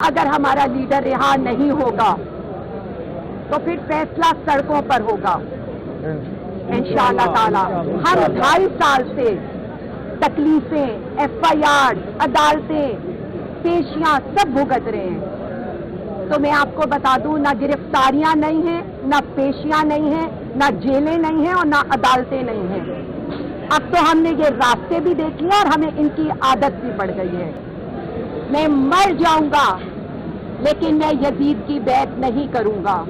اگر ہمارا لیڈر رہا نہیں ہوگا تو پھر فیصلہ سڑکوں پر ہوگا انشاءاللہ تعالی. ہم 2.5 سال سے تکلیفیں، FIR، عدالتیں، پیشیاں سب بھگت رہے ہیں. تو میں آپ کو بتا دوں، نہ گرفتاریاں نہیں ہیں، نہ پیشیاں نہیں ہیں، نہ جیلیں نہیں ہیں اور نہ عدالتیں نہیں ہیں. اب تو ہم نے یہ راستے بھی دیکھ لیے اور ہمیں ان کی عادت بھی پڑ گئی ہے. میں مر جاؤں گا لیکن میں یزید کی بیعت نہیں کروں گا.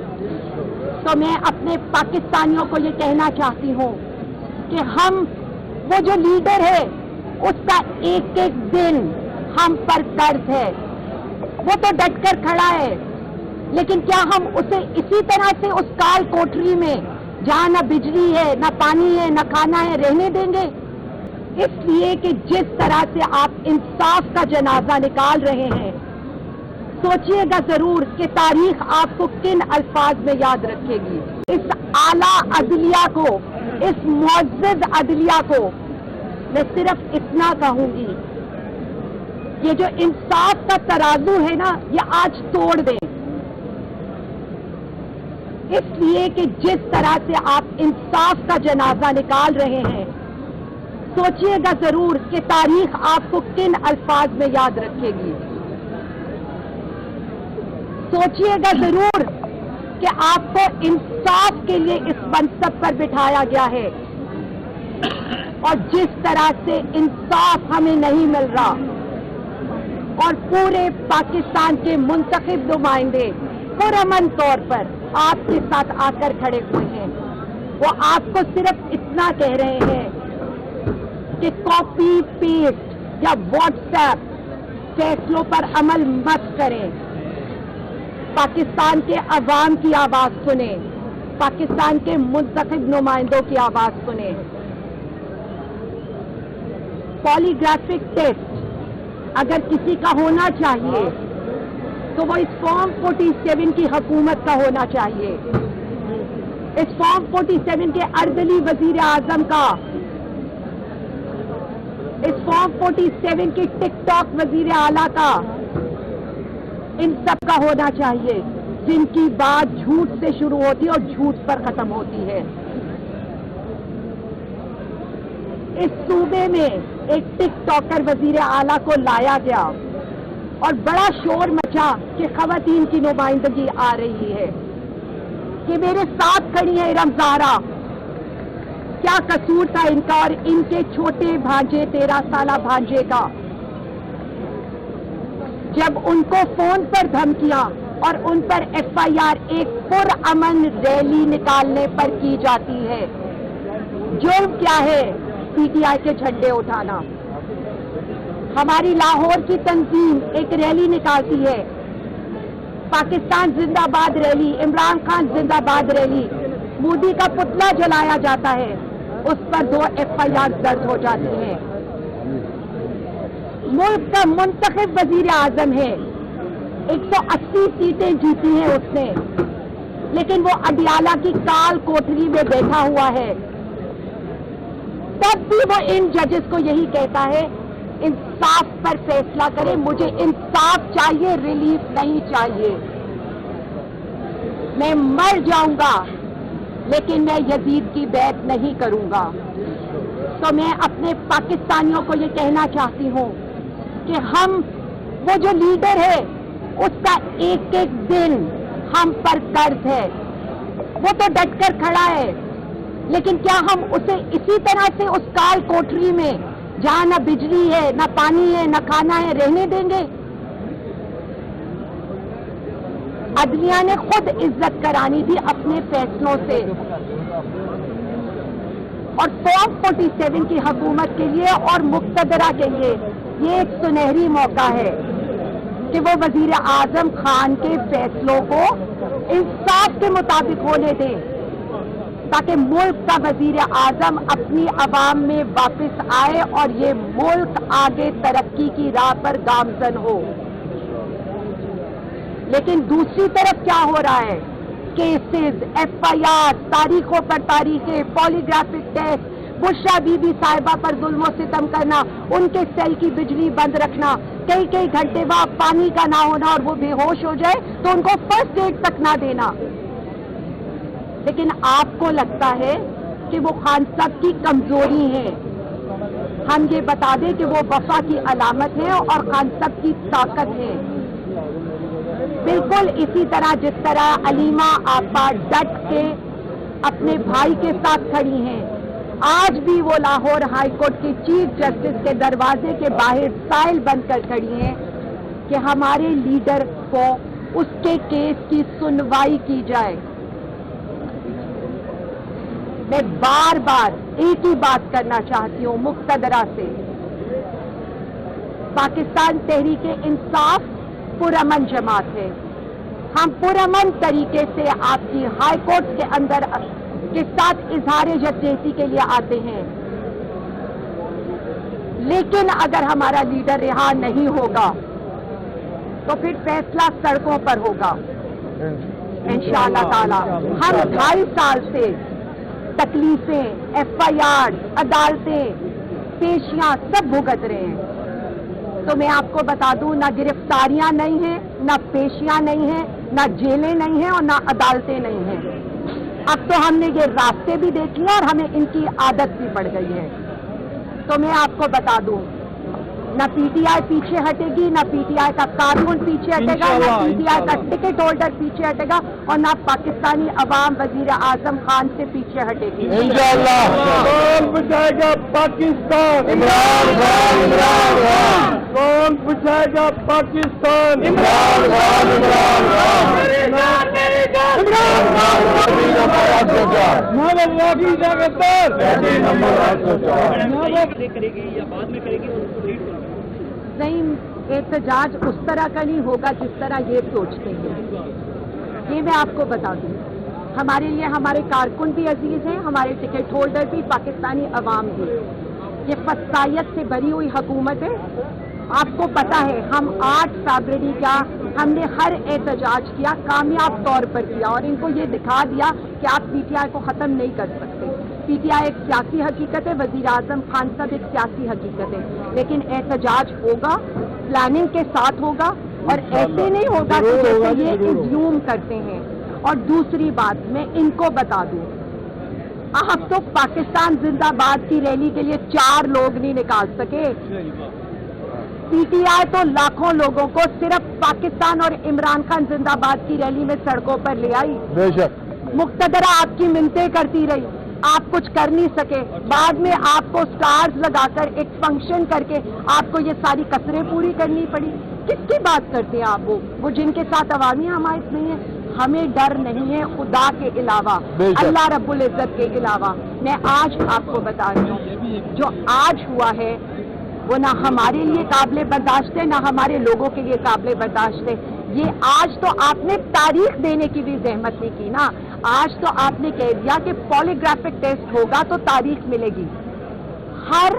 تو میں اپنے پاکستانیوں کو یہ کہنا چاہتی ہوں کہ ہم، وہ جو لیڈر ہے اس کا ایک ایک دن ہم پر قرض ہے. وہ تو ڈٹ کر کھڑا ہے، لیکن کیا ہم اسے اسی طرح سے اس کال کوٹری میں جہاں نہ بجلی ہے، نہ پانی ہے، نہ کھانا ہے، رہنے دیں گے؟ اس لیے کہ جس طرح سے آپ انصاف کا جنازہ نکال رہے ہیں، سوچئے گا ضرور کہ تاریخ آپ کو کن الفاظ میں یاد رکھے گی. اس اعلیٰ عدلیہ کو، اس معزز عدلیہ کو میں صرف اتنا کہوں گی، یہ جو انصاف کا ترازو ہے نا، یہ آج توڑ دیں. اس لیے کہ جس طرح سے آپ انصاف کا جنازہ نکال رہے ہیں، سوچئے گا ضرور کہ تاریخ آپ کو کن الفاظ میں یاد رکھے گی. سوچئے گا ضرور کہ آپ کو انصاف کے لیے اس منصب پر بٹھایا گیا ہے، اور جس طرح سے انصاف ہمیں نہیں مل رہا اور پورے پاکستان کے منتخب نمائندے پرامن طور پر آپ کے ساتھ آ کر کھڑے ہوئے ہیں، وہ آپ کو صرف اتنا کہہ رہے ہیں کہ کاپی پیسٹ یا واٹس ایپ فیصلوں پر عمل مت کریں. پاکستان کے عوام کی آواز سنیں، پاکستان کے منتخب نمائندوں کی آواز سنیں. پولی گرافک ٹیسٹ اگر کسی کا ہونا چاہیے تو وہ اس فارم 47 کی حکومت کا ہونا چاہیے، اس فارم 47 کے اردلی وزیر اعظم کا، اس فارم 47 کی ٹک ٹاک وزیر اعلیٰ کا، ان سب کا ہونا چاہیے جن کی بات جھوٹ سے شروع ہوتی ہے اور جھوٹ پر ختم ہوتی ہے. اس صوبے میں ایک ٹک ٹاکر وزیر اعلیٰ کو لایا گیا اور بڑا شور مچا کہ خواتین کی نمائندگی آ رہی ہے، کہ میرے ساتھ کھڑی ہے ارم زہرا. کیا قصور تھا ان کا اور ان کے چھوٹے بھانجے 13 سالہ بھانجے کا؟ جب ان کو فون پر دھمکیاں اور ان پر FIR ایک پرامن ریلی نکالنے پر کی جاتی ہے، جرم کیا ہے PTI کے جھنڈے اٹھانا؟ ہماری لاہور کی تنظیم ایک ریلی نکالتی ہے، پاکستان زندہ باد ریلی، عمران خان زندہ باد ریلی، مودی کا پتلا جلایا جاتا ہے، اس پر 2 FIR درج ہو جاتی ہیں. ملک کا منتخب وزیر اعظم ہے، 180 سیٹیں جیتی ہیں اس نے، لیکن وہ اڈیالہ کی کال کوٹری میں بیٹھا ہوا ہے. تب بھی وہ ان ججز کو یہی کہتا ہے انصاف پر فیصلہ کرے، مجھے انصاف چاہیے، ریلیف نہیں چاہیے. میں مر جاؤں گا لیکن میں یزید کی بیعت نہیں کروں گا. تو میں اپنے پاکستانیوں کو یہ کہنا چاہتی ہوں کہ ہم، وہ جو لیڈر ہے اس کا ایک ایک دن ہم پر قرض ہے. وہ تو ڈٹ کر کھڑا ہے، لیکن کیا ہم اسے اسی طرح سے اس کال کوٹری میں جہاں نہ بجلی ہے، نہ پانی ہے، نہ کھانا ہے، رہنے دیں گے؟ عدلیہ نے خود عزت کرانی تھی اپنے فیصلوں سے، اور فارم 47 کی حکومت کے لیے اور مقتدرہ کے لیے یہ ایک سنہری موقع ہے کہ وہ وزیر اعظم خان کے فیصلوں کو انصاف کے مطابق ہونے دیں، تاکہ ملک کا وزیر اعظم اپنی عوام میں واپس آئے اور یہ ملک آگے ترقی کی راہ پر گامزن ہو. لیکن دوسری طرف کیا ہو رہا ہے؟ کیسز، FIR، تاریخوں پر تاریخیں، پولی گرافک ٹیسٹ، बुशरा बीबी साहिबा पर जुल्म और सितम करना, उनके सेल की बिजली बंद रखना, कई कई घंटे वहाँ पानी का ना होना और वो बेहोश हो जाए तो उनको फर्स्ट एड तक ना देना। लेकिन आपको लगता है कि वो खान साहब की कमजोरी है। हम ये बता दें कि वो वफा की अलामत है और खान साहब की ताकत है। बिल्कुल इसी तरह जिस तरह अलीमा आपा डट के अपने भाई के साथ खड़ी हैं, आज भी वो लाहौर हाई कोर्ट की चीफ जस्टिस के दरवाजे के बाहर साइल बनकर खड़ी हैं कि हमारे लीडर को उसके केस की सुनवाई की जाए। मैं बार बार एक ही बात करना चाहती हूँ मुक्तदरा से, पाकिस्तान तहरीक-ए-इंसाफ पुरअमन जमात है। हम पुरअमन तरीके से आपकी हाई कोर्ट के अंदर के साथ इजहार यकजहती के लिए आते हैं, लेकिन अगर हमारा लीडर रिहा नहीं होगा तो फिर फैसला सड़कों पर होगा इंशाअल्लाह ताला। हम 2.5 साल से तकलीफें, FIR, अदालतें, पेशियां सब भुगत रहे हैं। तो मैं आपको बता दूं, ना गिरफ्तारियां नहीं हैं, ना पेशियां नहीं हैं, ना जेलें नहीं हैं और ना अदालतें नहीं हैं। अब तो हमने ये रास्ते भी देख लिए और हमें इनकी आदत भी पड़ गई है। तो मैं आपको बता दूं, ना PTI पीछे हटेगी, ना PTI का कारकुन पीछे हटेगा, ना PTI का टिकट होल्डर पीछे हटेगा और ना पाकिस्तानी अवाम वजीर आजम खान से पीछे हटेगी। इंशाअल्लाह कौन बचाएगा पाकिस्तान? इमरान खान। इमरान खान। कौन बचाएगा पाकिस्तान? इमरान खान। इमरान खान। करेगी या बाद में करेगी उसको लीड करेगी? नहीं, एहतजाज उस तरह का नहीं होगा जिस तरह ये सोचते हैं। ये मैं आपको बता दूं, हमारे लिए हमारे कारकुन भी अजीज हैं, हमारे टिकट होल्डर भी, पाकिस्तानी अवाम भी। ये फसायत से भरी हुई हुकूमत है। आपको पता है हम 8 फरवरी का हमने हर एहतजाज किया, कामयाब तौर पर किया और इनको ये दिखा दिया कि आप PTI को ख़त्म नहीं कर सकते। PTI एक सियासी हकीकत है, वज़ीर आज़म खान साहब एक सियासी हकीकत है, लेकिन एहतजाज होगा, प्लानिंग के साथ होगा और ऐसे नहीं होगा कि जैसे ये एज्यूम करते हैं। और दूसरी बात मैं इनको बता दूं, आप तो पाकिस्तान जिंदाबाद की रैली के लिए 4 लोग नहीं निकाल सके। PTI तो लाखों लोगों को सिर्फ पाकिस्तान और इमरान खान जिंदाबाद की रैली में सड़कों पर ले आई। बेशक मुक्तदरा आपकी मिन्नतें करती रही, आप कुछ कर नहीं सके। बाद में आपको स्टार्स लगाकर एक फंक्शन करके आपको ये सारी कसरें पूरी करनी पड़ी। किसकी बात करते हैं आप? वो जिनके साथ अवामी हमायत नहीं है। हमें डर नहीं है खुदा के अलावा, अल्लाह रब्बुल इज्जत के अलावा। मैं आज आपको बता रही हूँ, जो आज हुआ है वो ना हमारे लिए काबिल बर्दाश्त है, ना हमारे लोगों के लिए काबिल बर्दाश्त है। ये आज तो आपने तारीख देने की भी जहमत नहीं की ना। आज तो आपने कह दिया कि पॉलीग्राफिक टेस्ट होगा तो तारीख मिलेगी। हर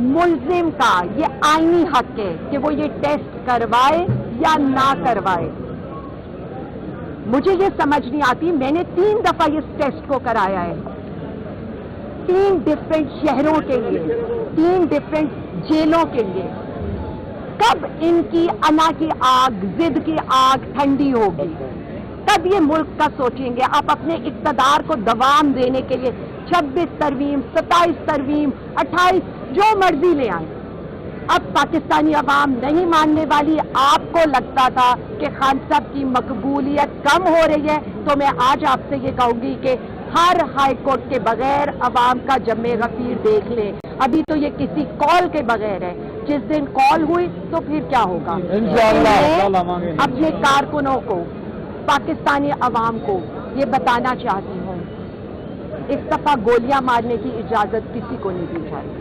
मुल्जिम का ये आईनी हक है कि वो ये टेस्ट करवाए या ना करवाए। मुझे ये समझ नहीं आती, मैंने 3 दफा इस टेस्ट को कराया है, 3 डिफरेंट शहरों के लिए, 3 डिफरेंट जेलों के लिए। कब इनकी अना की आग, जिद की आग ठंडी होगी? तब ये मुल्क का सोचेंगे। आप अपने इक़्तिदार को दवाम देने के लिए 26 तरवीम, 27 तरवीम, 28 जो मर्जी ले आए। अब पाकिस्तानी अवाम नहीं मानने वाली। आपको लगता था कि खान साहब की मकबूलियत कम हो रही है, तो मैं आज आपसे ये कहूंगी कि हर हाई कोर्ट के बगैर अवाम का जमे गफीर देख ले। अभी तो ये किसी कॉल के बगैर है। जिस दिन कॉल हुई तो फिर क्या होगा? इंशाअल्लाह अपने कारकुनों को, पाकिस्तानी अवाम को ये बताना चाहती हूँ, इस दफा गोलियां मारने की इजाजत किसी को नहीं दी जाएगी।